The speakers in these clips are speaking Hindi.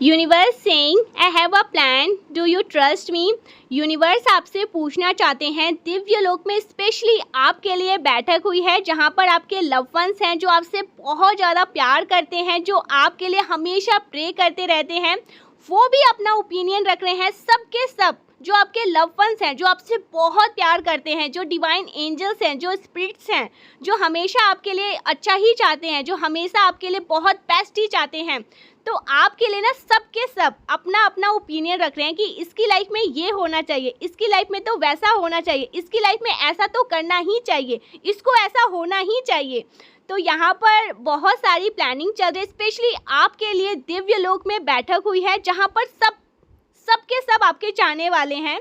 Universe saying I have a plan, do you trust me. Universe आपसे पूछना चाहते हैं, दिव्य लोक में स्पेशली आपके लिए बैठक हुई है जहां पर आपके लव वंस हैं जो आपसे बहुत ज़्यादा प्यार करते हैं, जो आपके लिए हमेशा प्रे करते रहते हैं, वो भी अपना ओपिनियन रख रहे हैं। सबके सब जो आपके लव वंस हैं, जो आपसे बहुत प्यार करते हैं, जो डिवाइन एंजल्स हैं, जो स्पिरिट्स हैं, जो हमेशा आपके लिए अच्छा ही चाहते हैं, जो हमेशा आपके लिए बहुत बेस्ट ही चाहते हैं, तो आपके लिए ना सबके सब अपना अपना ओपिनियन रख रहे हैं कि इसकी लाइफ में ये होना चाहिए, इसकी लाइफ में तो वैसा होना चाहिए, इसकी लाइफ में ऐसा तो करना ही चाहिए, इसको ऐसा होना ही चाहिए। तो यहाँ पर बहुत सारी प्लानिंग चल रही है, स्पेशली आपके लिए दिव्य लोक में बैठक हुई है जहाँ पर सबके सब आपके चाहने वाले हैं।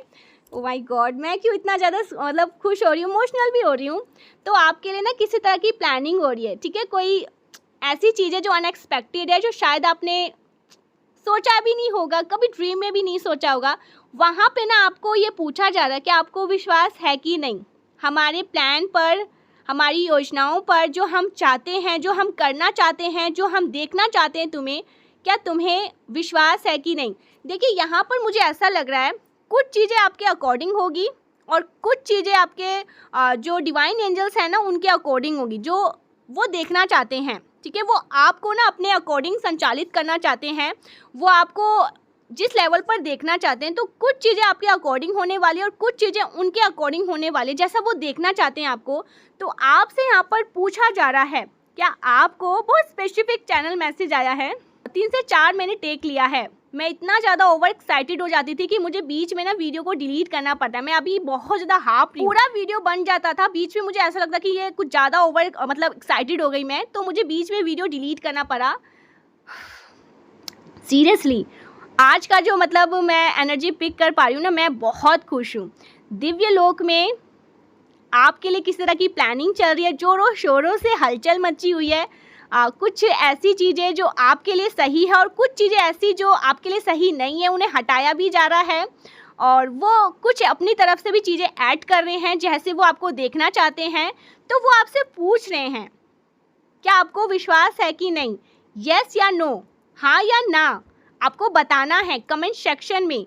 ओ माय गॉड, मैं क्यों इतना ज़्यादा मतलब खुश हो रही हूँ, इमोशनल भी हो रही हूँ। तो आपके लिए ना किसी तरह की प्लानिंग हो रही है, ठीक है। कोई ऐसी चीज़ें जो अनएक्सपेक्टेड है, जो शायद आपने सोचा भी नहीं होगा, कभी ड्रीम में भी नहीं सोचा होगा, वहाँ पे ना आपको ये पूछा जा रहा है कि आपको विश्वास है कि नहीं हमारे प्लान पर, हमारी योजनाओं पर, जो हम चाहते हैं, जो हम करना चाहते हैं, जो हम देखना चाहते हैं तुम्हें, क्या तुम्हें विश्वास है कि नहीं। देखिए यहाँ पर मुझे ऐसा लग रहा है कुछ चीज़ें आपके अकॉर्डिंग होगी और कुछ चीज़ें आपके जो डिवाइन एंजल्स हैं ना उनके अकॉर्डिंग होगी, जो वो देखना चाहते हैं, ठीक है। वो आपको ना अपने अकॉर्डिंग संचालित करना चाहते हैं, वो आपको जिस लेवल पर देखना चाहते हैं। तो कुछ चीज़ें आपके अकॉर्डिंग होने वाली और कुछ चीज़ें उनके अकॉर्डिंग होने वाली, जैसा वो देखना चाहते हैं आपको। तो आपसे यहाँ पर पूछा जा रहा है, क्या आपको बहुत स्पेसिफिक चैनल मैसेज आया है। 3 से 4 मैंने टेक लिया है। मैं इतना ज़्यादा ओवर एक्साइटेड हो जाती थी कि मुझे बीच में ना वीडियो को डिलीट करना पड़ता है। मैं अभी बहुत ज़्यादा पूरा वीडियो बन जाता था, बीच में मुझे ऐसा लगता कि ये कुछ ज़्यादा ओवर मतलब एक्साइटेड हो गई मैं, तो मुझे बीच में वीडियो डिलीट करना पड़ा। सीरियसली आज का जो मतलब मैं एनर्जी पिक कर पा रही हूँ ना, मैं बहुत खुश हूँ। दिव्य लोक में आपके लिए किस तरह की प्लानिंग चल रही है, जोरों शोरों से हलचल मची हुई है। कुछ ऐसी चीज़ें जो आपके लिए सही है और कुछ चीज़ें ऐसी जो आपके लिए सही नहीं है, उन्हें हटाया भी जा रहा है और वो कुछ अपनी तरफ से भी चीज़ें ऐड कर रहे हैं जैसे वो आपको देखना चाहते हैं। तो वो आपसे पूछ रहे हैं, क्या आपको विश्वास है कि नहीं, यस या नो, हाँ या ना, आपको बताना है कमेंट सेक्शन में।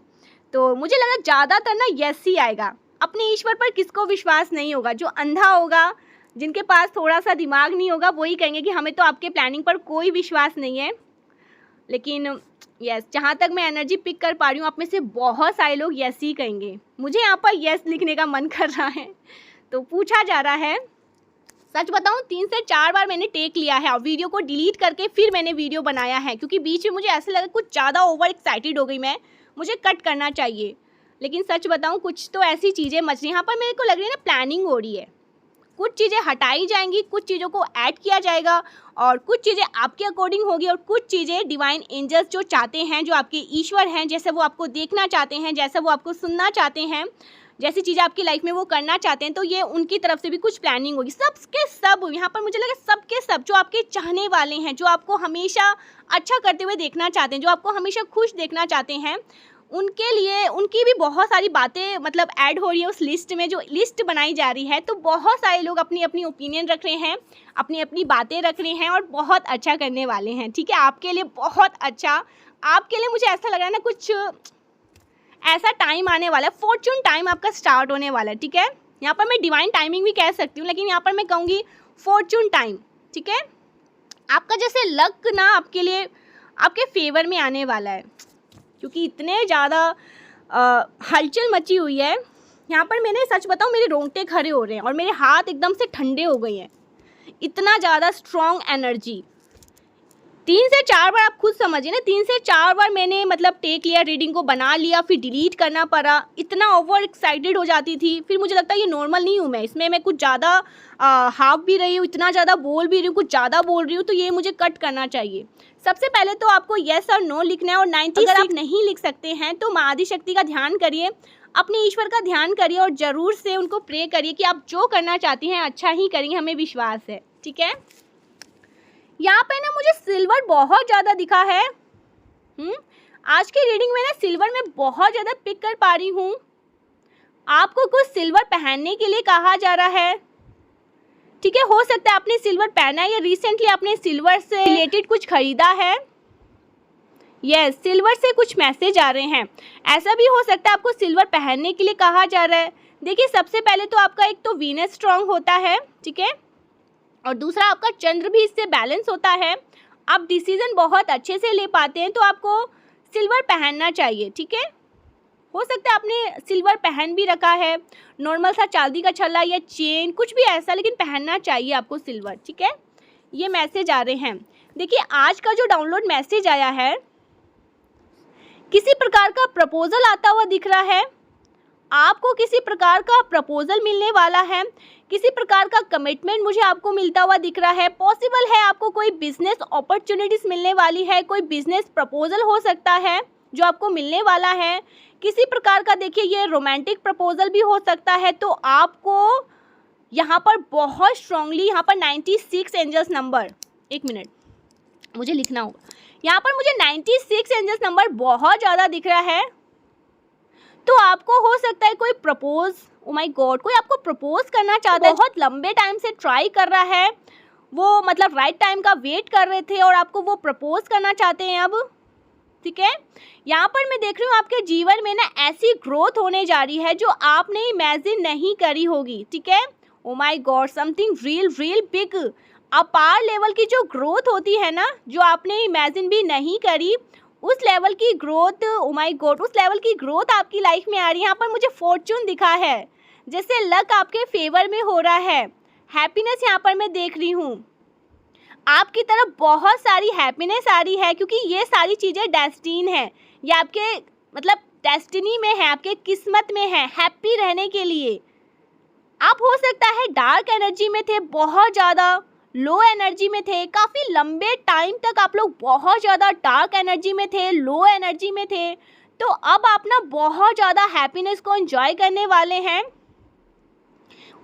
तो मुझे लगा ज़्यादातर ना यस ही आएगा। अपने ईश्वर पर किसको विश्वास नहीं होगा, जो अंधा होगा, जिनके पास थोड़ा सा दिमाग नहीं होगा, वही कहेंगे कि हमें तो आपके प्लानिंग पर कोई विश्वास नहीं है। लेकिन यस, जहाँ तक मैं एनर्जी पिक कर पा रही हूँ, आप में से बहुत सारे लोग यस ही कहेंगे। मुझे यहाँ पर यस लिखने का मन कर रहा है। तो पूछा जा रहा है, सच बताऊँ 3 से 4 बार मैंने टेक लिया है और वीडियो को डिलीट करके फिर मैंने वीडियो बनाया है, क्योंकि बीच में मुझे ऐसा लगा कुछ ज़्यादा ओवर एक्साइटेड हो गई मैं, मुझे कट करना चाहिए। लेकिन सच बताऊँ कुछ तो ऐसी चीज़ें मच रही, यहाँ पर मेरे को लग रही है ना प्लानिंग हो रही है। कुछ चीज़ें हटाई जाएंगी, कुछ चीज़ों को ऐड किया जाएगा और कुछ चीज़ें आपके अकॉर्डिंग होगी और कुछ चीज़ें डिवाइन एंजल्स जो चाहते हैं, जो आपके ईश्वर हैं, जैसे वो आपको देखना चाहते हैं, जैसा वो आपको सुनना चाहते हैं, जैसी चीज़ें आपकी लाइफ में वो करना चाहते हैं, तो ये उनकी तरफ से भी कुछ प्लानिंग होगी। सबके सब यहाँ पर मुझे लगा सबके सब जो आपके चाहने वाले हैं, जो आपको हमेशा अच्छा करते हुए देखना चाहते हैं, जो आपको हमेशा खुश देखना चाहते हैं, उनके लिए उनकी भी बहुत सारी बातें मतलब ऐड हो रही है उस लिस्ट में, जो लिस्ट बनाई जा रही है। तो बहुत सारे लोग अपनी अपनी ओपिनियन रख रहे हैं, अपनी अपनी बातें रख रहे हैं और बहुत अच्छा करने वाले हैं, ठीक है। आपके लिए बहुत अच्छा, आपके लिए मुझे ऐसा लग रहा है ना कुछ ऐसा टाइम आने वाला है, फॉर्चून टाइम आपका स्टार्ट होने वाला है, ठीक है। यहाँ पर मैं डिवाइन टाइमिंग भी कह सकती हूँ, लेकिन यहाँ पर मैं कहूँगी फॉर्चून टाइम, ठीक है। आपका जैसे लक ना आपके लिए आपके फेवर में आने वाला है, क्योंकि इतने ज़्यादा हलचल मची हुई है। यहाँ पर मैंने सच बताऊँ मेरे रोंगटे खड़े हो रहे हैं और मेरे हाथ एकदम से ठंडे हो गए हैं, इतना ज़्यादा स्ट्रॉन्ग एनर्जी। 3 से 4 बार आप खुद समझिए ना, 3 से 4 बार मैंने मतलब टेक लिया, रीडिंग को बना लिया, फिर डिलीट करना पड़ा। इतना ओवर एक्साइटेड हो जाती थी, फिर मुझे लगता है ये नॉर्मल नहीं हूँ मैं, इसमें मैं कुछ ज़्यादा हाफ भी रही हूँ, इतना ज़्यादा बोल भी रही हूँ, कुछ ज़्यादा बोल रही हूँ, तो ये मुझे कट करना चाहिए। सबसे पहले तो आपको येस और नो लिखना है और 90 अगर आप नहीं लिख सकते हैं तो माँ आदि शक्ति का ध्यान करिए, अपने ईश्वर का ध्यान करिए और ज़रूर से उनको प्रे करिए कि आप जो करना चाहती हैं अच्छा ही करेंगे, हमें विश्वास है, ठीक है। यहाँ पे ना मुझे सिल्वर बहुत ज़्यादा दिखा है। आज की रीडिंग में ना सिल्वर में बहुत ज़्यादा पिक कर पा रही हूँ। आपको कुछ सिल्वर पहनने के लिए कहा जा रहा है, ठीक है। हो सकता है आपने सिल्वर पहना है या रिसेंटली आपने सिल्वर से रिलेटेड कुछ खरीदा है। यस, सिल्वर से कुछ मैसेज आ रहे हैं। ऐसा भी हो सकता है आपको सिल्वर पहनने के लिए कहा जा रहा है। देखिए, सबसे पहले तो आपका एक तो वीनस स्ट्रांग होता है, ठीक है, और दूसरा आपका चंद्र भी इससे बैलेंस होता है। आप डिसीजन बहुत अच्छे से ले पाते हैं, तो आपको सिल्वर पहनना चाहिए, ठीक है। हो सकता है आपने सिल्वर पहन भी रखा है, नॉर्मल सा चांदी का छल्ला या चेन, कुछ भी ऐसा, लेकिन पहनना चाहिए आपको सिल्वर, ठीक है। ये मैसेज आ रहे हैं। देखिए, आज का जो डाउनलोड मैसेज आया है, किसी प्रकार का प्रपोजल आता हुआ दिख रहा है। आपको किसी प्रकार का प्रपोजल मिलने वाला है, किसी प्रकार का कमिटमेंट मुझे आपको मिलता हुआ दिख रहा है। पॉसिबल है आपको कोई बिजनेस अपॉर्चुनिटीज़ मिलने वाली है, कोई बिजनेस प्रपोजल हो सकता है जो आपको मिलने वाला है। किसी प्रकार का देखिए ये रोमांटिक प्रपोजल भी हो सकता है। तो आपको यहाँ पर बहुत स्ट्रांगली यहाँ पर 96 एंजल्स नंबर, एक मिनट मुझे लिखना होगा, यहाँ पर मुझे 96 एंजल्स नंबर बहुत ज़्यादा दिख रहा है। तो आपको हो सकता है कोई प्रपोज, ओ माय गॉड, कोई आपको प्रपोज करना चाहता है, बहुत लंबे टाइम से ट्राई कर रहा है वो, मतलब राइट टाइम का वेट कर रहे थे और आपको वो प्रपोज करना चाहते हैं अब, ठीक है। यहाँ पर मैं देख रही हूँ आपके जीवन में ना ऐसी ग्रोथ होने जा रही है जो आपने इमेजिन नहीं करी होगी, ठीक है। Oh my God, something real big, अपार लेवल की जो ग्रोथ होती है ना, जो आपने इमेजिन भी नहीं करी, उस लेवल की ग्रोथ, ओ माय गॉड, उस लेवल की ग्रोथ आपकी लाइफ में आ रही है। यहाँ पर मुझे फॉर्चून दिखा है, जैसे लक आपके फेवर में हो रहा है। हैप्पीनेस यहाँ पर मैं देख रही हूँ, आपकी तरफ बहुत सारी हैप्पीनेस आ रही है, क्योंकि ये सारी चीज़ें डेस्टिन है, ये आपके मतलब डेस्टिनी में है, आपके किस्मत में है हैप्पी रहने के लिए। आप हो सकता है डार्क एनर्जी में थे, बहुत ज़्यादा लो एनर्जी में थे, काफ़ी लंबे टाइम तक आप लोग बहुत ज़्यादा डार्क एनर्जी में थे, लो एनर्जी में थे। तो अब आप ना बहुत ज़्यादा हैप्पीनेस को एंजॉय करने वाले हैं।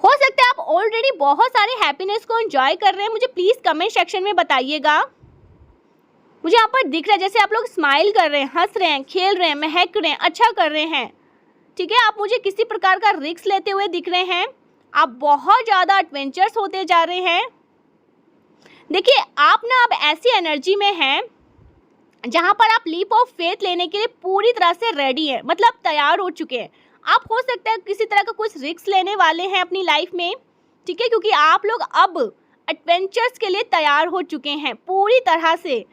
हो सकता है आप ऑलरेडी बहुत सारे हैप्पीनेस को एंजॉय कर रहे हैं। मुझे प्लीज़ कमेंट सेक्शन में बताइएगा। मुझे यहाँ पर दिख रहा है जैसे आप लोग स्माइल कर रहे हैं, हंस रहे हैं, खेल रहे हैं, महक रहे हैं, अच्छा कर रहे हैं, ठीक है। आप मुझे किसी प्रकार का रिस्क लेते हुए दिख रहे हैं। आप बहुत ज़्यादा एडवेंचर्स होते जा रहे हैं। देखिए, आप ना अब ऐसी एनर्जी में हैं जहाँ पर आप लीप ऑफ फेथ लेने के लिए पूरी तरह से रेडी हैं, मतलब तैयार हो चुके हैं। आप हो सकता है किसी तरह का कुछ रिस्क लेने वाले हैं अपनी लाइफ में, ठीक है, क्योंकि आप लोग अब एडवेंचर्स के लिए तैयार हो चुके हैं पूरी तरह से।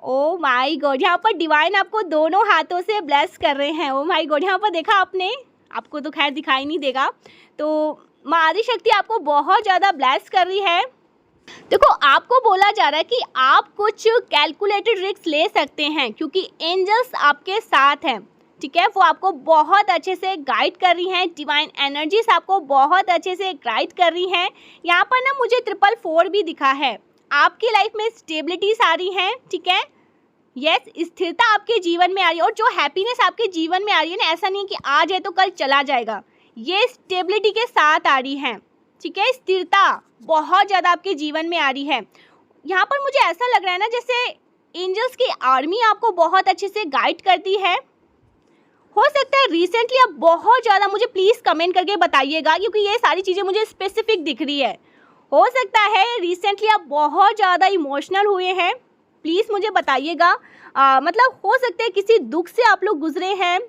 ओ माय गॉड, यहाँ पर डिवाइन आपको दोनों हाथों से ब्लेस कर रहे हैं। ओ माय गॉड, यहाँ पर देखा आपने, आपको तो खैर दिखाई नहीं देगा, तो माँ आदि शक्ति आपको बहुत ज़्यादा ब्लेस कर रही है। देखो, आपको बोला जा रहा है कि आप कुछ कैलकुलेटेड रिस्क ले सकते हैं, क्योंकि एंजल्स आपके साथ हैं, ठीक है। वो आपको बहुत अच्छे से गाइड कर रही हैं, डिवाइन एनर्जीज आपको बहुत अच्छे से गाइड कर रही हैं। यहाँ पर ना मुझे 444 भी दिखा है। आपकी लाइफ में स्टेबिलिटीज आ रही हैं, ठीक है। यस, स्थिरता आपके जीवन में आ रही है, और जो हैप्पीनेस आपके जीवन में आ रही है ना, ऐसा नहीं है कि आज है तो कल चला जाएगा, ये स्टेबिलिटी के साथ आ रही है, ठीक है। स्थिरता बहुत ज़्यादा आपके जीवन में आ रही है। यहाँ पर मुझे ऐसा लग रहा है ना जैसे एंजल्स की आर्मी आपको बहुत अच्छे से गाइड करती है। हो सकता है रिसेंटली आप बहुत ज़्यादा, मुझे प्लीज़ कमेंट करके बताइएगा, क्योंकि ये सारी चीज़ें मुझे स्पेसिफिक दिख रही है। हो सकता है रिसेंटली आप बहुत ज़्यादा इमोशनल हुए हैं, प्लीज़ मुझे बताइएगा। मतलब हो सकता है किसी दुख से आप लोग गुजरे हैं,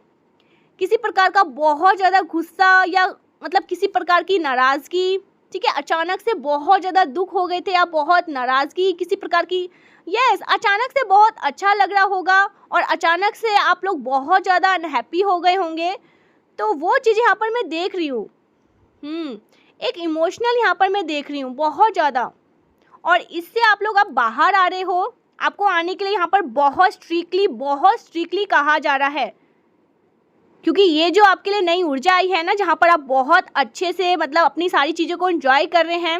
किसी प्रकार का बहुत ज़्यादा गुस्सा या मतलब किसी प्रकार की नाराज़गी, ठीक है। अचानक से बहुत ज़्यादा दुख हो गए थे, आप बहुत नाराज़गी किसी प्रकार की, यस, अचानक से बहुत अच्छा लग रहा होगा और अचानक से आप लोग बहुत ज़्यादा अनहैप्पी हो गए होंगे। तो वो चीज़ यहाँ पर मैं देख रही हूँ, एक इमोशनल यहाँ पर मैं देख रही हूँ बहुत ज़्यादा, और इससे आप लोग अब बाहर आ रहे हो। आपको आने के लिए यहाँ पर बहुत स्ट्रिक्टली कहा जा रहा है, क्योंकि ये जो आपके लिए नई ऊर्जा आई है ना, जहाँ पर आप बहुत अच्छे से मतलब अपनी सारी चीज़ों को एंजॉय कर रहे हैं,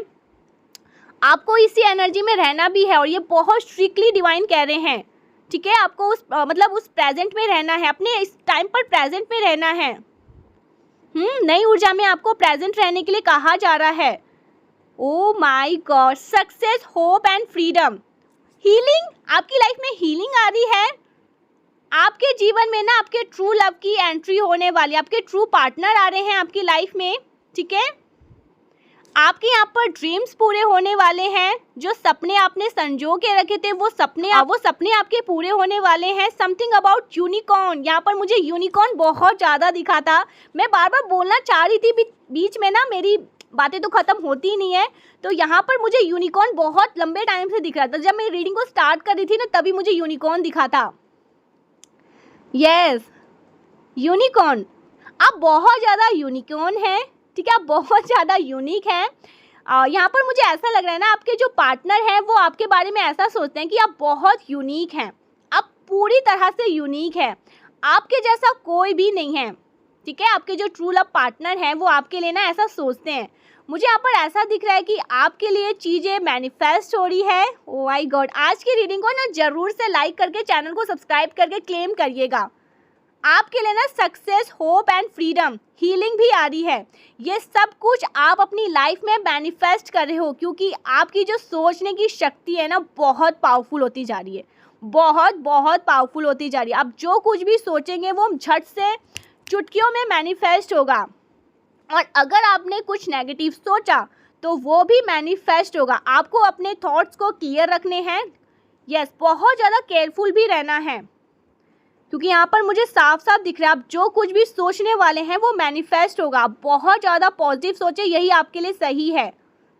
आपको इसी एनर्जी में रहना भी है, और ये बहुत स्ट्रिक्टली डिवाइन कह रहे हैं, ठीक है। आपको उस मतलब उस प्रेजेंट में रहना है, अपने इस टाइम पर प्रेजेंट में रहना है। नई ऊर्जा में आपको प्रेजेंट रहने के लिए कहा जा रहा है। Oh my God, success, hope and freedom, healing, आपकी लाइफ में हीलिंग आ रही है। आपके जीवन में ना आपके ट्रू लव की एंट्री होने वाली, आपके ट्रू पार्टनर आ रहे हैं आपकी लाइफ में, ठीक है। आपके यहाँ पर ड्रीम्स पूरे होने वाले हैं। जो सपने आपने संजो के रखे थे वो सपने आपके पूरे होने वाले हैं। समथिंग अबाउट यूनिकॉर्न, यहाँ पर मुझे यूनिकॉर्न बहुत ज़्यादा दिखा था। मैं बार बार बोलना चाह रही थी, बीच में ना मेरी बातें तो ख़त्म होती नहीं है। तो यहाँ पर मुझे यूनिकॉर्न बहुत लंबे टाइम से दिख रहा था। जब मैं रीडिंग को स्टार्ट कर रही थी ना तभी मुझे यूनिकॉर्न दिखा था। यस, यूनिकॉर्न, आप बहुत ज़्यादा यूनिकॉर्न हैं, ठीक है, आप बहुत ज़्यादा यूनिक हैं। यहाँ पर मुझे ऐसा लग रहा है ना आपके जो पार्टनर हैं वो आपके बारे में ऐसा सोचते हैं कि आप बहुत यूनिक हैं, आप पूरी तरह से यूनिक हैं, आपके जैसा कोई भी नहीं है, ठीक है। आपके जो ट्रू लव पार्टनर हैं वो आपके लिए ना ऐसा सोचते हैं। मुझे यहाँ पर ऐसा दिख रहा है कि आपके लिए चीज़ें मैनिफेस्ट हो रही है। ओ माय गॉड, आज की रीडिंग को ना ज़रूर से लाइक करके चैनल को सब्सक्राइब करके क्लेम करिएगा। आपके लिए ना success, hope and freedom, healing भी आ रही है। ये सब कुछ आप अपनी लाइफ में मैनिफेस्ट कर रहे हो, क्योंकि आपकी जो सोचने की शक्ति है ना बहुत पावरफुल होती जा रही है, बहुत बहुत पावरफुल होती जा रही है। आप जो कुछ भी सोचेंगे वो झट से चुटकियों में मैनिफेस्ट होगा। और अगर आपने कुछ नेगेटिव सोचा तो वो भी मैनिफेस्ट होगा। आपको अपने थॉट्स को क्लियर रखने हैं। यस, बहुत ज़्यादा केयरफुल भी रहना है, क्योंकि यहाँ पर मुझे साफ साफ दिख रहा है आप जो कुछ भी सोचने वाले हैं वो मैनिफेस्ट होगा। आप बहुत ज़्यादा पॉजिटिव सोचें, यही आपके लिए सही है,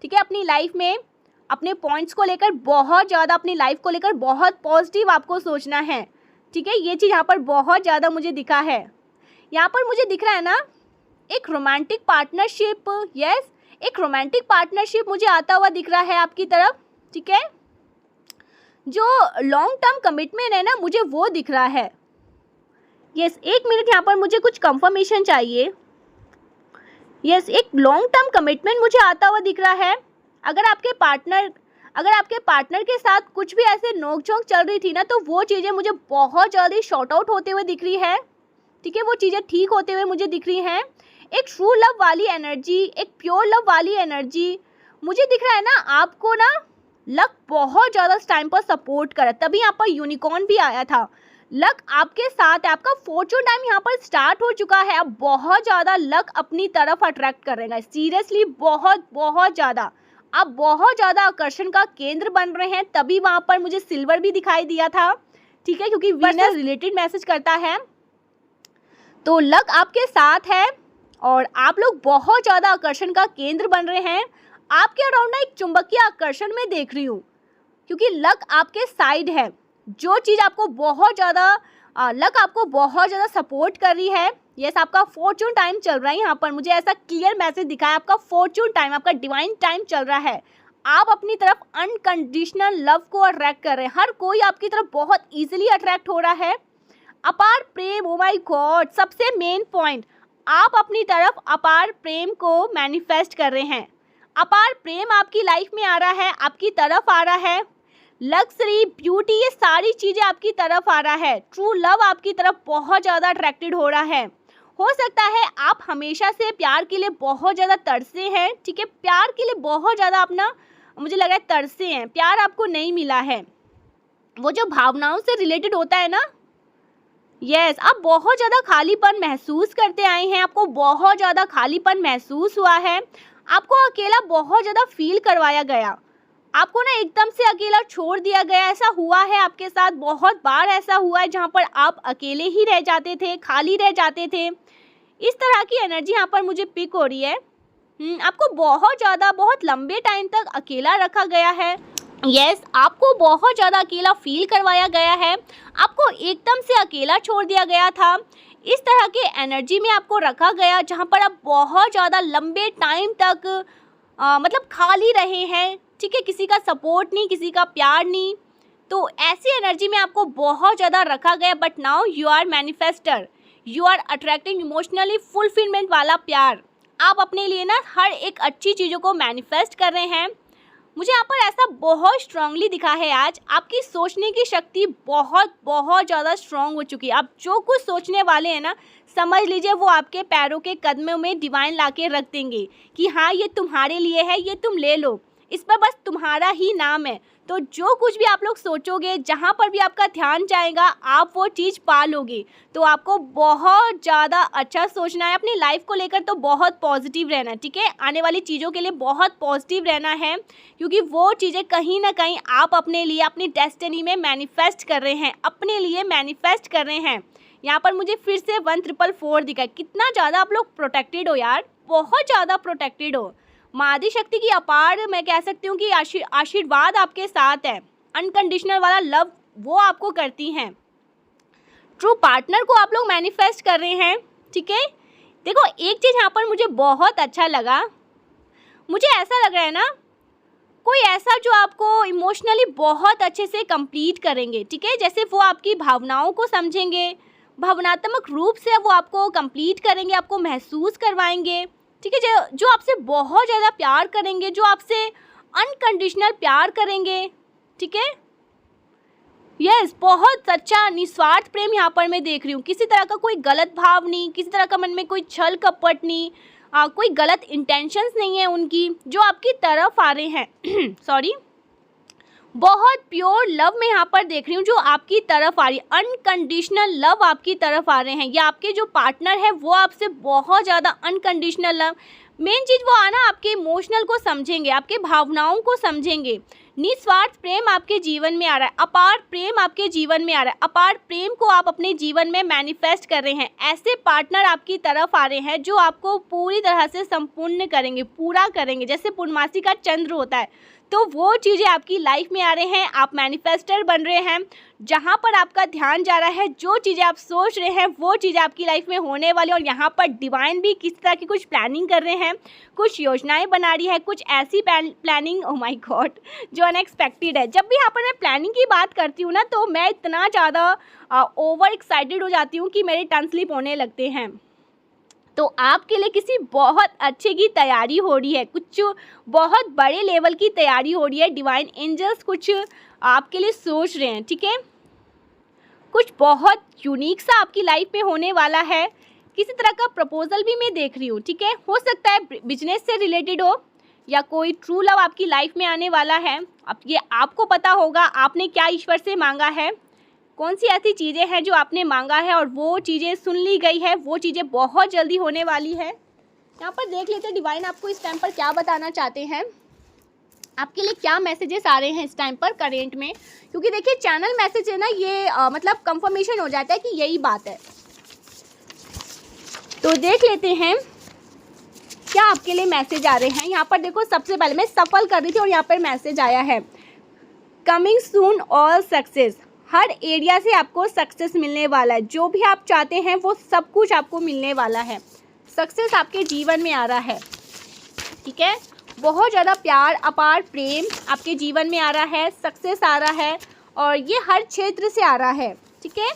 ठीक है। अपनी लाइफ में अपने पॉइंट्स को लेकर बहुत ज़्यादा, अपनी लाइफ को लेकर बहुत पॉजिटिव आपको सोचना है, ठीक है। ये चीज़ यहाँ पर बहुत ज़्यादा मुझे दिखा है। यहाँ पर मुझे दिख रहा है ना एक रोमांटिक पार्टनरशिप। यस, एक रोमांटिक पार्टनरशिप मुझे आता हुआ दिख रहा है आपकी तरफ, ठीक है। जो लॉन्ग टर्म कमिटमेंट है ना मुझे वो दिख रहा है। यस, एक मिनट, यहाँ पर मुझे कुछ कंफर्मेशन चाहिए। यस, एक लॉन्ग टर्म कमिटमेंट मुझे आता हुआ दिख रहा है। अगर आपके पार्टनर के साथ कुछ भी ऐसे नोकझोंक चल रही थी ना तो वो चीज़ें मुझे बहुत जल्दी शॉर्ट आउट होते हुए दिख रही है, ठीक है। वो चीज़ें ठीक होते हुए मुझे दिख रही हैं। एक ट्रू लव वाली एनर्जी, एक प्योर लव वाली एनर्जी मुझे दिख रहा है ना। आपको ना लक बहुत ज़्यादा इस टाइम पर सपोर्ट कर, तभी यहाँ पर यूनिकॉर्न भी आया था। लक आपके साथ है, आपका फॉर्चून टाइम यहाँ पर स्टार्ट हो चुका है। आप बहुत ज़्यादा लक अपनी तरफ अट्रैक्ट कर रहे हैं, सीरियसली बहुत बहुत ज़्यादा। आप बहुत ज़्यादा आकर्षण का केंद्र बन रहे हैं, तभी वहाँ पर मुझे सिल्वर भी दिखाई दिया था, ठीक है, क्योंकि विनर रिलेटेड मैसेज करता है। तो लक आपके साथ है और आप लोग बहुत ज़्यादा आकर्षण का केंद्र बन रहे हैं। आपके अराउंड ना एक चुंबकीय आकर्षण में देख रही हूँ, क्योंकि लक आपके साइड है। जो चीज़ आपको बहुत ज़्यादा लक आपको बहुत ज़्यादा सपोर्ट कर रही है। यस, आपका फॉर्चून टाइम चल रहा है। यहाँ पर मुझे ऐसा क्लियर मैसेज दिखा है, आपका फॉर्चून टाइम, आपका डिवाइन टाइम चल रहा है। आप अपनी तरफ अनकंडीशनल लव को अट्रैक्ट कर रहे हैं। हर कोई आपकी तरफ बहुत ईजिली अट्रैक्ट हो रहा है। अपार प्रेम, ओ माय गॉड, सबसे मेन पॉइंट, आप अपनी तरफ अपार प्रेम को मैनिफेस्ट कर रहे हैं। अपार प्रेम आपकी लाइफ में आ रहा है, आपकी तरफ आ रहा है। लग्जरी, ब्यूटी, ये सारी चीज़ें आपकी तरफ आ रहा है। ट्रू लव आपकी तरफ बहुत ज़्यादा अट्रैक्टेड हो रहा है। हो सकता है आप हमेशा से प्यार के लिए बहुत ज़्यादा तरसे हैं, ठीक है, प्यार के लिए बहुत ज़्यादा आप ना, मुझे लग रहा है तरसे हैं, प्यार आपको नहीं मिला है। वो जो भावनाओं से रिलेटेड होता है ना, यस, आप बहुत ज़्यादा खालीपन महसूस करते आए हैं, आपको बहुत ज़्यादा खालीपन महसूस हुआ है, आपको अकेला बहुत ज़्यादा फील करवाया गया, आपको ना एकदम से अकेला छोड़ दिया गया। ऐसा हुआ है आपके साथ, बहुत बार ऐसा हुआ है जहाँ पर आप अकेले ही रह जाते थे, खाली रह जाते थे। इस तरह की एनर्जी यहाँ पर मुझे पिक हो रही है। आपको बहुत ज़्यादा, बहुत लंबे टाइम तक अकेला रखा गया है। यस, आपको बहुत ज़्यादा अकेला फील करवाया गया है, आपको एकदम से अकेला छोड़ दिया गया था। इस तरह के एनर्जी में आपको रखा गया जहाँ पर आप बहुत ज़्यादा लंबे टाइम तक मतलब खाली रहे हैं, ठीक है, किसी का सपोर्ट नहीं, किसी का प्यार नहीं। तो ऐसी एनर्जी में आपको बहुत ज़्यादा रखा गया। But now you are manifester, you are attracting emotionally fulfilment वाला प्यार। आप अपने लिए ना हर एक अच्छी चीज़ों को मैनिफेस्ट कर रहे हैं। मुझे यहाँ पर ऐसा बहुत स्ट्रांगली दिखा है आज, आपकी सोचने की शक्ति बहुत बहुत ज़्यादा स्ट्रांग हो चुकी है। आप जो कुछ सोचने वाले हैं ना, समझ लीजिए वो आपके पैरों के कदमों में डिवाइन ला के रख देंगे कि हाँ, ये तुम्हारे लिए है, ये तुम ले लो, इस पर बस तुम्हारा ही नाम है, तो जो कुछ भी आप लोग सोचोगे, जहाँ पर भी आपका ध्यान जाएगा, आप वो चीज़ पा लोगे। तो आपको बहुत ज़्यादा अच्छा सोचना है अपनी लाइफ को लेकर, तो बहुत पॉजिटिव रहना है, ठीक है। आने वाली चीज़ों के लिए बहुत पॉजिटिव रहना है, क्योंकि वो चीज़ें कहीं ना कहीं आप अपने लिए, अपनी डेस्टिनी में मैनिफेस्ट कर रहे हैं, अपने लिए मैनिफेस्ट कर रहे हैं। यहाँ पर मुझे फिर से 1444 दिखा है। कितना ज़्यादा आप लोग प्रोटेक्टेड हो यार, बहुत ज़्यादा प्रोटेक्टेड हो। माँ आदि शक्ति की अपार, मैं कह सकती हूँ कि आशीर्वाद आपके साथ है। अनकंडीशनल वाला लव वो आपको करती हैं। ट्रू पार्टनर को आप लोग मैनिफेस्ट कर रहे हैं, ठीक है। देखो एक चीज़ यहाँ पर मुझे बहुत अच्छा लगा, मुझे ऐसा लग रहा है ना, कोई ऐसा जो आपको इमोशनली बहुत अच्छे से कंप्लीट करेंगे, ठीक है। जैसे वो आपकी भावनाओं को समझेंगे, भावनात्मक रूप से वो आपको कंप्लीट करेंगे, आपको महसूस करवाएंगे, ठीक है। जो आपसे बहुत ज़्यादा प्यार करेंगे, जो आपसे अनकंडीशनल प्यार करेंगे, ठीक है। यस, बहुत सच्चा निस्वार्थ प्रेम यहाँ पर मैं देख रही हूँ। किसी तरह का कोई गलत भाव नहीं, किसी तरह का मन में कोई छल कपट नहीं, कोई गलत इंटेंशंस नहीं है उनकी, जो आपकी तरफ आ रहे हैं सॉरी, बहुत प्योर लव मैं यहाँ पर देख रही हूँ जो आपकी तरफ आ रही है। अनकंडीशनल लव आपकी तरफ आ रहे हैं, या आपके जो पार्टनर है वो आपसे बहुत ज़्यादा अनकंडीशनल लव, मेन चीज़ वो आना आपके इमोशनल को समझेंगे, आपके भावनाओं को समझेंगे। निस्वार्थ प्रेम आपके जीवन में आ रहा है, अपार प्रेम आपके जीवन में आ रहा है, अपार प्रेम को आप अपने जीवन में मैनिफेस्ट कर रहे हैं। ऐसे पार्टनर आपकी तरफ आ रहे हैं जो आपको पूरी तरह से संपूर्ण करेंगे, पूरा करेंगे। जैसे पूर्णमासी का चंद्र होता है, तो वो चीज़ें आपकी लाइफ में आ रहे हैं, आप मैनिफेस्टर बन रहे हैं। जहाँ पर आपका ध्यान जा रहा है, जो चीज़ें आप सोच रहे हैं, वो चीज़ें आपकी लाइफ में होने वाली। और यहाँ पर डिवाइन भी किस तरह की कुछ प्लानिंग कर रहे हैं, कुछ योजनाएं बना रही है, कुछ ऐसी प्लानिंग, ओह माय गॉड, जो अनएक्सपेक्टेड है। जब भी यहाँ पर मैं प्लानिंग की बात करती हूँ ना, तो मैं इतना ज़्यादा ओवर एक्साइटेड हो जाती हूँ कि मेरे टंग स्लिप होने लगते हैं। तो आपके लिए किसी बहुत अच्छे की तैयारी हो रही है, कुछ बहुत बड़े लेवल की तैयारी हो रही है। डिवाइन एंजल्स कुछ आपके लिए सोच रहे हैं, ठीक है। कुछ बहुत यूनिक सा आपकी लाइफ में होने वाला है। किसी तरह का प्रपोजल भी मैं देख रही हूँ, ठीक है। हो सकता है बिजनेस से रिलेटेड हो, या कोई ट्रू लव आपकी लाइफ में आने वाला है। अब ये आपको पता होगा आपने क्या ईश्वर से मांगा है, कौन सी ऐसी चीज़ें हैं जो आपने मांगा है और वो चीज़ें सुन ली गई है, वो चीज़ें बहुत जल्दी होने वाली है। यहाँ पर देख लेते हैं डिवाइन आपको इस टाइम पर क्या बताना चाहते हैं, आपके लिए क्या मैसेजेस आ रहे हैं इस टाइम पर करेंट में। क्योंकि देखिए चैनल मैसेज है ना, ये मतलब कंफर्मेशन हो जाता है कि यही बात है। तो देख लेते हैं क्या आपके लिए मैसेज आ रहे हैं। यहाँ पर देखो, सबसे पहले मैं सफल कर रही थी और यहाँ पर मैसेज आया है, कमिंग सून ऑल सक्सेस। हर एरिया से आपको सक्सेस मिलने वाला है, जो भी आप चाहते हैं वो सब कुछ आपको मिलने वाला है। सक्सेस आपके जीवन में आ रहा है, ठीक है। बहुत ज़्यादा प्यार, अपार प्रेम आपके जीवन में आ रहा है, सक्सेस आ रहा है, और ये हर क्षेत्र से आ रहा है, ठीक है।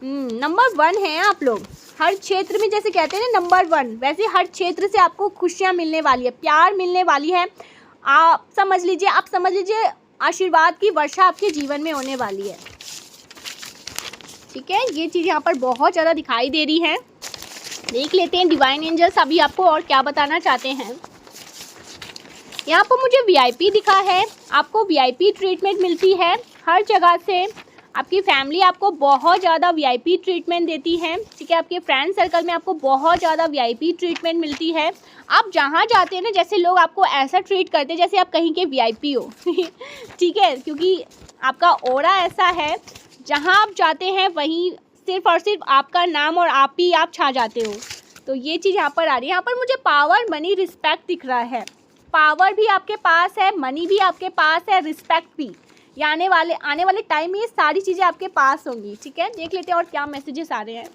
नंबर 1 है आप लोग हर क्षेत्र में, जैसे कहते हैं ना नंबर 1, वैसे हर क्षेत्र से आपको खुशियाँ मिलने वाली है, प्यार मिलने वाली है। आप समझ लीजिए आशीर्वाद की वर्षा आपके जीवन में होने वाली है, ठीक है। ये चीज़ यहाँ पर बहुत ज़्यादा दिखाई दे रही है। देख लेते हैं डिवाइन एंजल्स अभी आपको और क्या बताना चाहते हैं। यहाँ पर मुझे VIP दिखा है, आपको VIP ट्रीटमेंट मिलती है हर जगह से। आपकी फैमिली आपको बहुत ज़्यादा VIP ट्रीटमेंट देती है, ठीक है। आपके फ्रेंड सर्कल में आपको बहुत ज़्यादा VIP ट्रीटमेंट मिलती है। आप जहाँ जाते हैं ना, जैसे लोग आपको ऐसा ट्रीट करते हैं जैसे आप कहीं के VIP हो ठीक है, क्योंकि आपका ऑरा ऐसा है, जहाँ आप जाते हैं वहीं सिर्फ और सिर्फ आपका नाम और आप ही आप छा जाते हो। तो ये चीज़ यहाँ पर आ रही है। यहाँ पर मुझे पावर, मनी, रिस्पेक्ट दिख रहा है। पावर भी आपके पास है, मनी भी आपके पास है, रिस्पेक्ट भी। ये आने वाले टाइम में ये सारी चीज़ें आपके पास होंगी, ठीक है। देख लेते हैं और क्या मैसेजेस आ रहे हैं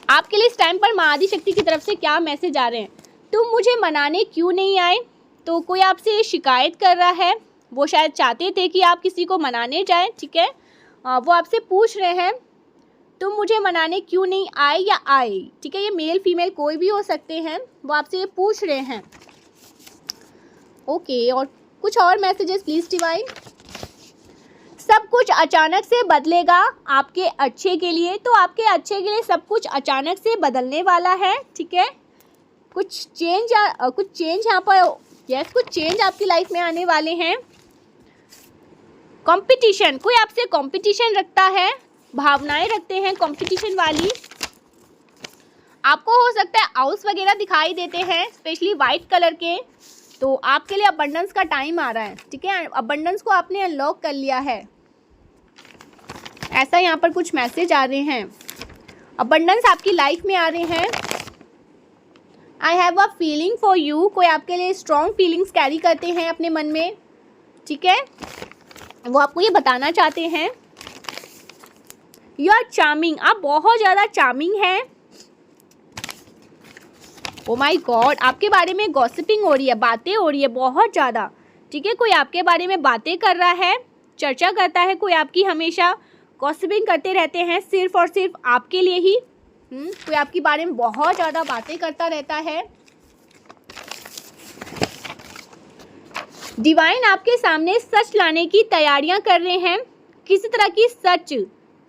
आपके लिए इस टाइम पर। माँ आदि शक्ति की तरफ से क्या मैसेज आ रहे हैं। तुम मुझे मनाने क्यों नहीं आए। तो कोई आपसे शिकायत कर रहा है, वो शायद चाहते थे कि आप किसी को मनाने जाएं, ठीक है। वो आपसे पूछ रहे हैं तुम मुझे मनाने क्यों नहीं आए या आए, ठीक है। ये मेल फीमेल कोई भी हो सकते हैं, वो आपसे ये पूछ रहे हैं, ओके। और कुछ और मैसेजेस प्लीज़ डिवाइन। सब कुछ अचानक से बदलेगा आपके अच्छे के लिए, तो आपके अच्छे के लिए सब कुछ अचानक से बदलने वाला है, ठीक है। कुछ चेंज यहाँ पर, यस, कुछ चेंज आपकी लाइफ में आने वाले हैं। कंपटीशन, कोई आपसे कंपटीशन रखता है, भावनाएं रखते हैं कंपटीशन वाली। आपको हो सकता है हाउस वगैरह दिखाई देते हैं, स्पेशली वाइट कलर के, तो आपके लिए अबंडेंस का टाइम आ रहा है, ठीक है। अबंडेंस को आपने अनलॉक कर लिया है, ऐसा यहाँ पर कुछ मैसेज आ रहे हैं। अबंडेंस आपकी लाइफ में आ रहे हैं। I have a feeling for you, कोई आपके लिए स्ट्रॉन्ग फीलिंग्स कैरी करते हैं अपने मन में, ठीक है। वो आपको ये बताना चाहते हैं। यू आर चार्मिंग, आप बहुत ज़्यादा चार्मिंग हैं। ओ माई गॉड, आपके बारे में गॉसिपिंग हो रही है, बातें हो रही है बहुत ज़्यादा, ठीक है। कोई आपके बारे में बातें कर रहा है, चर्चा करता है, कोई आपकी हमेशा गॉसिपिंग करते रहते हैं सिर्फ और सिर्फ आपके लिए ही। कोई आपके बारे में बहुत ज़्यादा बातें करता रहता है। डिवाइन आपके सामने सच लाने की तैयारियां कर रहे हैं, किसी तरह की सच,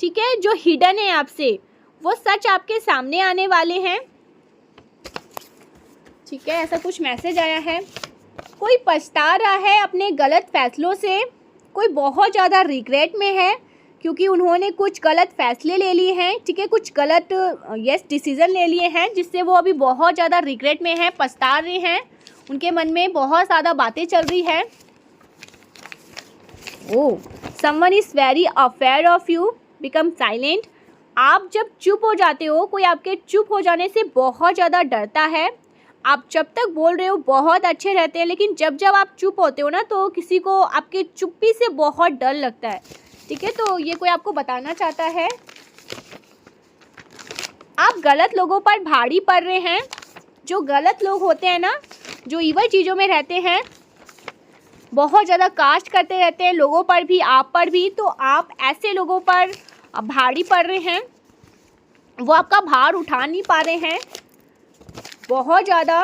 ठीक है, जो हिडन है आपसे, वो सच आपके सामने आने वाले हैं, ठीक है। ऐसा कुछ मैसेज आया है। कोई पछता रहा है अपने गलत फैसलों से, कोई बहुत ज़्यादा रिग्रेट में है क्योंकि उन्होंने कुछ गलत फैसले ले लिए हैं, ठीक है, कुछ गलत डिसीज़न ले लिए हैं, जिससे वो अभी बहुत ज़्यादा रिग्रेट में हैं, पछता रहे हैं, उनके मन में बहुत ज़्यादा बातें चल रही है। Oh, someone is very afraid of you, become silent. आप जब चुप हो जाते हो, कोई आपके चुप हो जाने से बहुत ज़्यादा डरता है। आप जब तक बोल रहे हो बहुत अच्छे रहते हैं, लेकिन जब जब आप चुप होते हो ना, तो किसी को आपके चुप्पी से बहुत डर लगता है, ठीक है। तो ये कोई आपको बताना चाहता है। आप गलत लोगों पर भारी पड़ रहे हैं। जो गलत लोग होते हैं ना, जो ईवल चीज़ों में रहते हैं, बहुत ज़्यादा कास्ट करते रहते हैं लोगों पर भी, आप पर भी, तो आप ऐसे लोगों पर भारी पड़ रहे हैं। वो आपका भार उठा नहीं पा रहे हैं बहुत ज़्यादा।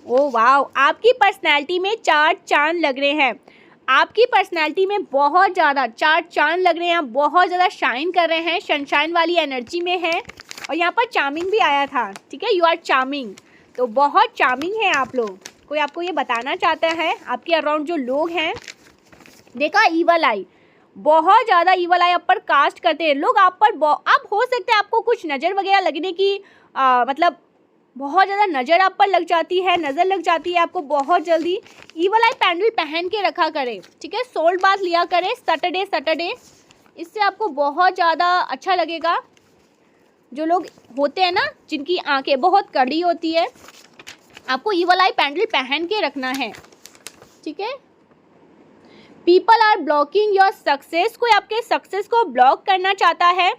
ओ वाह, आपकी पर्सनैलिटी में 4 चांद लग रहे हैं। आपकी पर्सनैलिटी में बहुत ज़्यादा 4 चांद लग रहे हैं, बहुत ज़्यादा शाइन कर रहे हैं, सनशाइन वाली एनर्जी में है। और यहाँ पर चार्मिंग भी आया था, ठीक है, यू आर चार्मिंग, तो बहुत चार्मिंग है आप लोग। कोई आपको ये बताना चाहता है, आपके अराउंड जो लोग हैं, देखा ईवल आई, बहुत ज़्यादा ईवल आई आप पर कास्ट करते हैं लोग, आप पर आप हो सकते हैं आपको कुछ नज़र वगैरह लगने की मतलब बहुत ज़्यादा नज़र आप पर लग जाती है, नज़र लग जाती है आपको बहुत जल्दी। ईवल आई पैंडल पहन के रखा करें, ठीक है, सोल्ट बाथ लिया करें सैटरडे, इससे आपको बहुत ज़्यादा अच्छा लगेगा। जो लोग होते हैं ना, जिनकी आंखें बहुत कड़ी होती है, आपको ईवल आई पैंडल पहन के रखना है, ठीक है। People are blocking your success, कोई आपके सक्सेस को ब्लॉक करना चाहता है,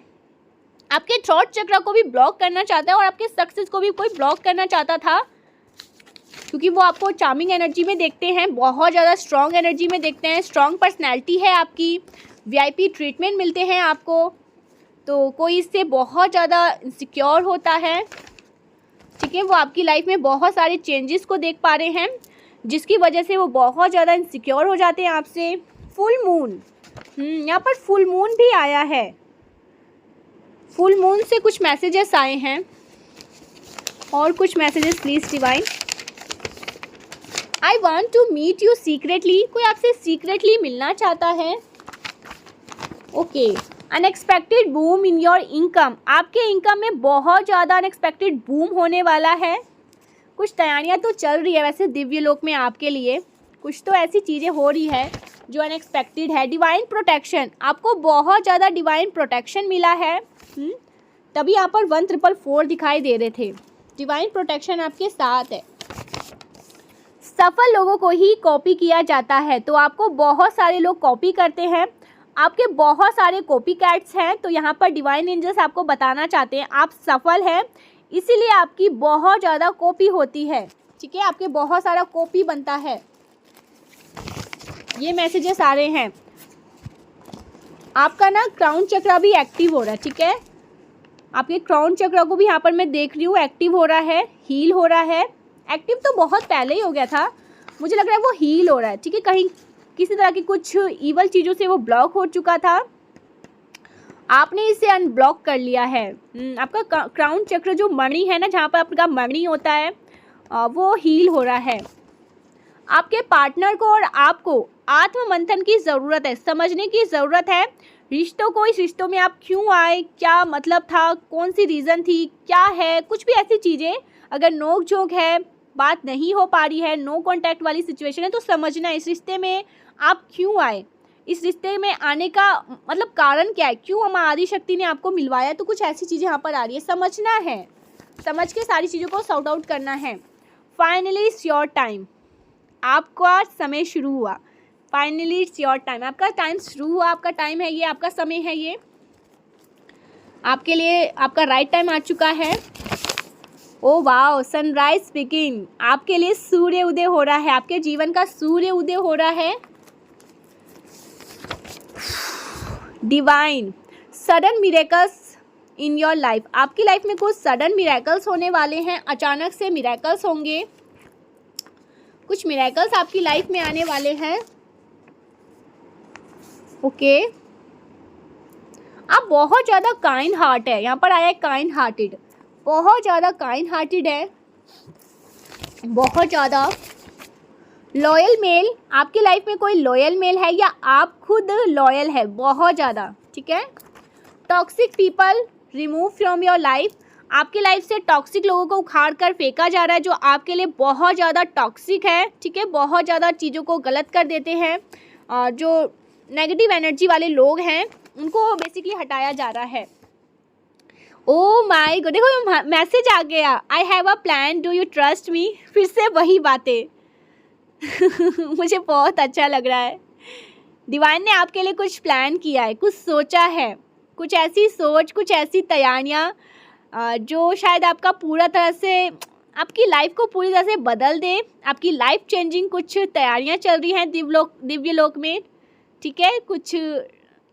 आपके थ्रोट चक्र को भी ब्लॉक करना चाहता है, और आपके सक्सेस को भी कोई ब्लॉक करना चाहता था, क्योंकि वो आपको चार्मिंग एनर्जी में देखते हैं, बहुत ज़्यादा स्ट्रॉन्ग एनर्जी में देखते हैं, स्ट्रॉन्ग पर्सनैलिटी है आपकी, वीआईपी ट्रीटमेंट मिलते हैं आपको, तो कोई इससे बहुत ज़्यादा इनसिक्योर होता है, ठीक है। वो आपकी लाइफ में बहुत सारे चेंजेस को देख पा रहे हैं, जिसकी वजह से वो बहुत ज़्यादा इनसिक्योर हो जाते हैं आपसे। फुल मून, यहाँ पर फुल मून भी आया है। फुल मून से कुछ मैसेजेस आए हैं, और कुछ messages please divine. I want to meet you secretly, कोई आपसे सीक्रेटली मिलना चाहता है। Okay, unexpected boom in your income, आपके इनकम में बहुत ज़्यादा अनएक्सपेक्टेड बूम होने वाला है। कुछ तैयारियां तो चल रही है वैसे दिव्य लोक में आपके लिए, कुछ तो ऐसी चीज़ें हो रही है जो अनएक्सपेक्टेड है। डिवाइन प्रोटेक्शन, आपको बहुत ज़्यादा डिवाइन प्रोटेक्शन मिला है, तभी यहाँ पर 1444 दिखाई दे रहे थे। डिवाइन प्रोटेक्शन आपके साथ है। सफल लोगों को ही कॉपी किया जाता है, तो आपको बहुत सारे लोग कॉपी करते हैं, आपके बहुत सारे कॉपी कैट्स हैं, तो यहाँ पर डिवाइन एंजल्स आपको बताना चाहते हैं आप सफल हैं, इसीलिए आपकी बहुत ज़्यादा कॉपी होती है, ठीक है, आपके बहुत सारा कॉपी बनता है। ये मैसेजेस आ रहे हैं। आपका ना क्राउन चक्र भी एक्टिव हो रहा है, ठीक है, आपके क्राउन चक्र को भी यहाँ पर मैं देख रही हूँ एक्टिव हो रहा है, हील हो रहा है। एक्टिव तो बहुत पहले ही हो गया था, मुझे लग रहा है वो हील हो रहा है, ठीक है, कहीं किसी तरह की कुछ ईवल चीज़ों से वो ब्लॉक हो चुका था, आपने इसे अनब्लॉक कर लिया है। आपका क्राउन चक्र जो मणि है ना, जहाँ पर आपका मणि होता है, वो हील हो रहा है। आपके पार्टनर को और आपको आत्म मंथन की ज़रूरत है, समझने की ज़रूरत है रिश्तों को, इस रिश्तों में आप क्यों आए, क्या मतलब था, कौन सी रीज़न थी, क्या है, कुछ भी ऐसी चीज़ें अगर नोक झोंक है, बात नहीं हो पा रही है, नो कॉन्टैक्ट वाली सिचुएशन है, तो समझना इस रिश्ते में आप क्यों आए, इस रिश्ते में आने का मतलब कारण क्या है, क्यों हम आदि शक्ति ने आपको मिलवाया, तो कुछ ऐसी चीज़ें यहाँ पर आ रही है, समझना है, समझ के सारी चीज़ों को सॉर्ट आउट करना है। फाइनली इट्स योर टाइम, आपका समय शुरू हुआ, फाइनली इट्स योर टाइम, आपका टाइम शुरू हुआ, आपका टाइम है ये, आपका समय है ये, आपके लिए आपका राइट टाइम आ चुका है। ओ वाओ, सनराइज स्पीकिंग, आपके लिए सूर्य उदय हो रहा है, आपके जीवन का सूर्य उदय हो रहा है। Divine, sudden miracles in your life, आपकी लाइफ में कुछ सडन मिरेकल्स होने वाले हैं, अचानक से मिरेकल्स होंगे, कुछ मिरेकल्स आपकी लाइफ में आने वाले हैं। ओके, आप बहुत ज़्यादा काइंड हार्ट है, यहाँ पर आया है काइंड हार्टेड, बहुत ज़्यादा काइंड हार्टेड है, बहुत ज़्यादा लॉयल मेल, आपकी लाइफ में कोई लॉयल मेल है या आप खुद लॉयल है बहुत ज़्यादा, ठीक है। Toxic people remove from your life, आपकी लाइफ से टॉक्सिक लोगों को उखाड़ कर फेंका जा रहा है जो आपके लिए बहुत ज़्यादा टॉक्सिक है, ठीक है, बहुत ज़्यादा चीज़ों को गलत कर देते हैं, जो नेगेटिव एनर्जी वाले लोग हैं उनको बेसिकली हटाया जा रहा है। ओ माय गॉड, देखो मैसेज आ गया, I have a plan, do you trust me, फिर से वही बातें मुझे बहुत अच्छा लग रहा है। डिवाइन ने आपके लिए कुछ प्लान किया है, कुछ सोचा है, कुछ ऐसी सोच, कुछ ऐसी तैयारियाँ जो शायद आपका पूरा तरह से आपकी लाइफ को पूरी तरह से बदल दे, आपकी लाइफ चेंजिंग कुछ तैयारियाँ चल रही हैं दिव्य लोक में, ठीक है, कुछ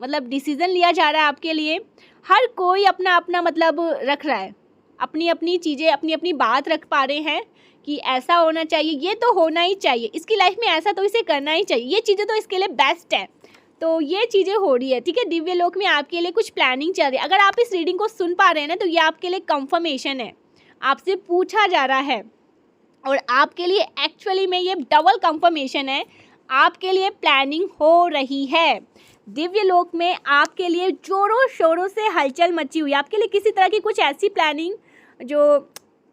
मतलब डिसीज़न लिया जा रहा है आपके लिए, हर कोई अपना अपना मतलब रख रहा है, अपनी अपनी चीज़ें, अपनी अपनी बात रख पा रहे हैं कि ऐसा होना चाहिए, ये तो होना ही चाहिए, इसकी लाइफ में ऐसा तो इसे करना ही चाहिए, ये चीज़ें तो इसके लिए बेस्ट है, तो ये चीज़ें हो रही है, ठीक है। दिव्य लोक में आपके लिए कुछ प्लानिंग चल रही है, अगर आप इस रीडिंग को सुन पा रहे हैं ना तो ये आपके लिए कंफर्मेशन है, आपसे पूछा जा रहा है और आपके लिए एक्चुअली में ये डबल कंफर्मेशन है, आपके लिए प्लानिंग हो रही है। दिव्य लोक में आपके लिए जोरों शोरों से हलचल मची हुई है, आपके लिए किसी तरह की कुछ ऐसी प्लानिंग जो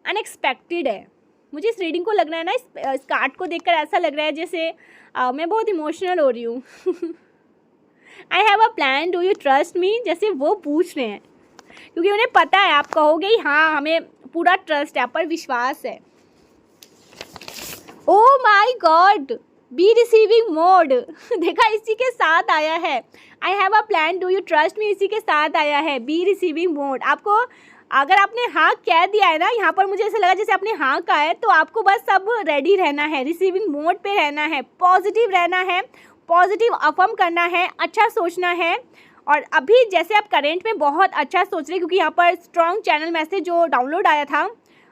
अनएक्सपेक्टेड है। मुझे इस रीडिंग को लग रहा है ना, इस कार्ड को देखकर ऐसा लग रहा है जैसे मैं बहुत इमोशनल हो रही हूँ I have a plan, do you trust me, जैसे वो पूछ रहे हैं, क्योंकि उन्हें पता है, आप कहोगे ही हाँ हमें पूरा ट्रस्ट है, आप पर विश्वास है। ओ माई गॉड, बी रिसीविंग मोड देखा, इसी के साथ आया है, I have a plan, do you trust me, इसी के साथ आया है बी रिसीविंग मोड। आपको अगर आपने हाँ कह दिया है ना, यहाँ पर मुझे ऐसा लगा जैसे आपने हाँ कहा है, तो आपको बस सब रेडी रहना है, रिसीविंग मोड पे रहना है, पॉजिटिव रहना है, पॉजिटिव अफर्म करना है, अच्छा सोचना है। और अभी जैसे आप करेंट में बहुत अच्छा सोच रहे हैं, क्योंकि यहाँ पर स्ट्रॉन्ग चैनल मैसेज जो डाउनलोड आया था,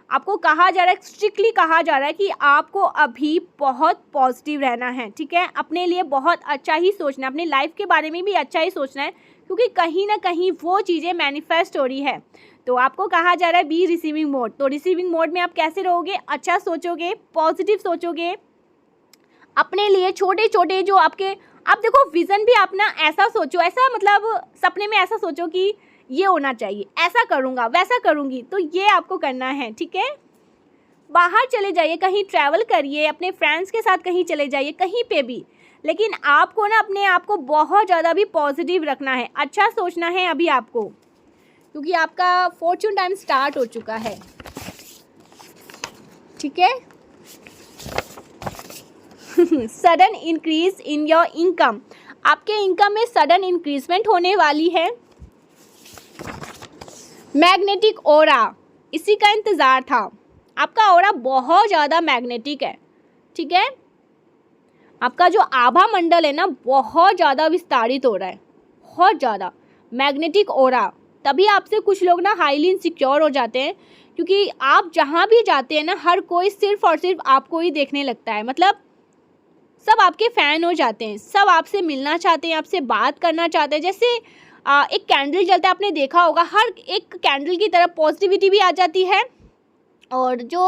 आपको कहा जा रहा है, स्ट्रिक्टली कहा जा रहा है कि आपको अभी बहुत पॉजिटिव रहना है, ठीक है, अपने लिए बहुत अच्छा ही सोचना है, अपनी लाइफ के बारे में भी अच्छा ही सोचना है, क्योंकि कहीं ना कहीं वो चीज़ें मैनिफेस्ट हो रही है। तो आपको कहा जा रहा है बी रिसीविंग मोड, तो रिसीविंग मोड में आप कैसे रहोगे, अच्छा सोचोगे, पॉजिटिव सोचोगे, अपने लिए छोटे छोटे जो आपके, आप देखो विज़न भी अपना ऐसा सोचो, ऐसा मतलब सपने में ऐसा सोचो कि ये होना चाहिए, ऐसा करूँगा, वैसा करूँगी, तो ये आपको करना है, ठीक है। बाहर चले जाइए, कहीं ट्रैवल करिए, अपने फ्रेंड्स के साथ कहीं चले जाइए, कहीं पे भी, लेकिन आपको ना अपने आप को बहुत ज़्यादा भी पॉजिटिव रखना है, अच्छा सोचना है अभी आपको, क्योंकि आपका फॉर्चून टाइम स्टार्ट हो चुका है, ठीक है। Sudden increase in your income, आपके इनकम में सडन इंक्रीजमेंट होने वाली है। मैग्नेटिक ऑरा, इसी का इंतज़ार था, आपका ऑरा बहुत ज़्यादा मैग्नेटिक है, ठीक है, आपका जो आभा मंडल है ना बहुत ज़्यादा विस्तारित हो रहा है, बहुत ज़्यादा मैग्नेटिक ऑरा। तभी आपसे कुछ लोग ना हाईली इनसिक्योर हो जाते हैं, क्योंकि आप जहाँ भी जाते हैं ना, हर कोई सिर्फ और सिर्फ आपको ही देखने लगता है, मतलब सब आपके फ़ैन हो जाते हैं, सब आपसे मिलना चाहते हैं, आपसे बात करना चाहते हैं। जैसे एक कैंडल जलता है, आपने देखा होगा, हर एक कैंडल की तरफ पॉजिटिविटी भी आ जाती है, और जो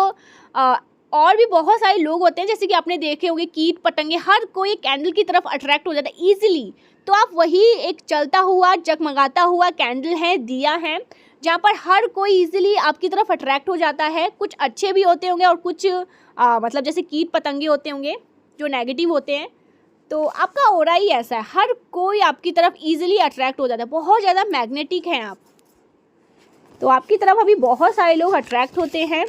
और भी बहुत सारे लोग होते हैं, जैसे कि आपने देखे होंगे कीट पतंगे, हर कोई कैंडल की तरफ अट्रैक्ट हो जाता है ईजिली। तो आप वही एक चलता हुआ जगमगाता हुआ कैंडल है, दिया है, जहाँ पर हर कोई ईजिली आपकी तरफ अट्रैक्ट हो जाता है। कुछ अच्छे भी होते होंगे और कुछ मतलब जैसे कीट पतंगे होते होंगे जो नेगेटिव होते हैं। तो आपका ऑरा ही ऐसा है, हर कोई आपकी तरफ ईजिली अट्रैक्ट हो जाता है, बहुत ज़्यादा मैग्नेटिक हैं आप। तो आपकी तरफ अभी बहुत सारे लोग अट्रैक्ट होते हैं।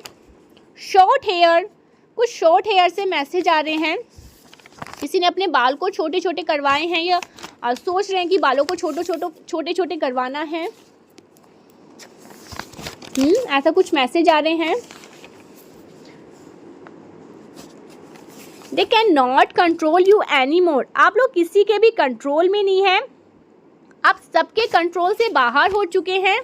शॉर्ट हेयर, कुछ शॉर्ट हेयर से मैसेज आ रहे हैं। किसी ने अपने बाल को छोटे छोटे करवाए हैं या सोच रहे हैं कि बालों को छोटे छोटे करवाना है। ऐसा कुछ मैसेज आ रहे हैं। They can not control you any more, आप लोग किसी के भी कंट्रोल में नहीं हैं, आप सबके कंट्रोल से बाहर हो चुके हैं,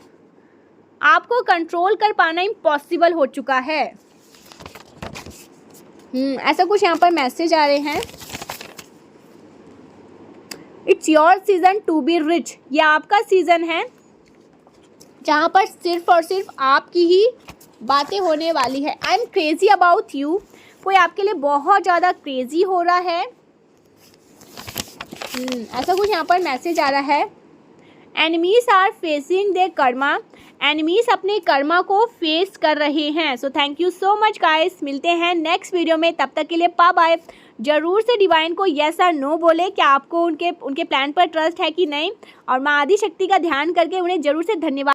आपको कंट्रोल कर पाना इम्पॉसिबल हो चुका है। ऐसा कुछ यहाँ पर मैसेज आ रहे हैं। It's your season to be rich, यह आपका सीजन है जहाँ पर सिर्फ और सिर्फ आपकी ही बातें होने वाली है। I am crazy about you, कोई आपके लिए बहुत ज़्यादा क्रेजी हो रहा है। ऐसा कुछ यहाँ पर मैसेज आ रहा है। Enemies are facing their karma, enemies अपने कर्मा को फेस कर रहे हैं। So thank you so much guys, मिलते हैं नेक्स्ट वीडियो में, तब तक के लिए बाय बाय। जरूर से डिवाइन को यस और नो बोले, क्या आपको उनके प्लान पर ट्रस्ट है कि नहीं, और माँ आदि शक्ति का ध्यान करके उन्हें जरूर से धन्यवाद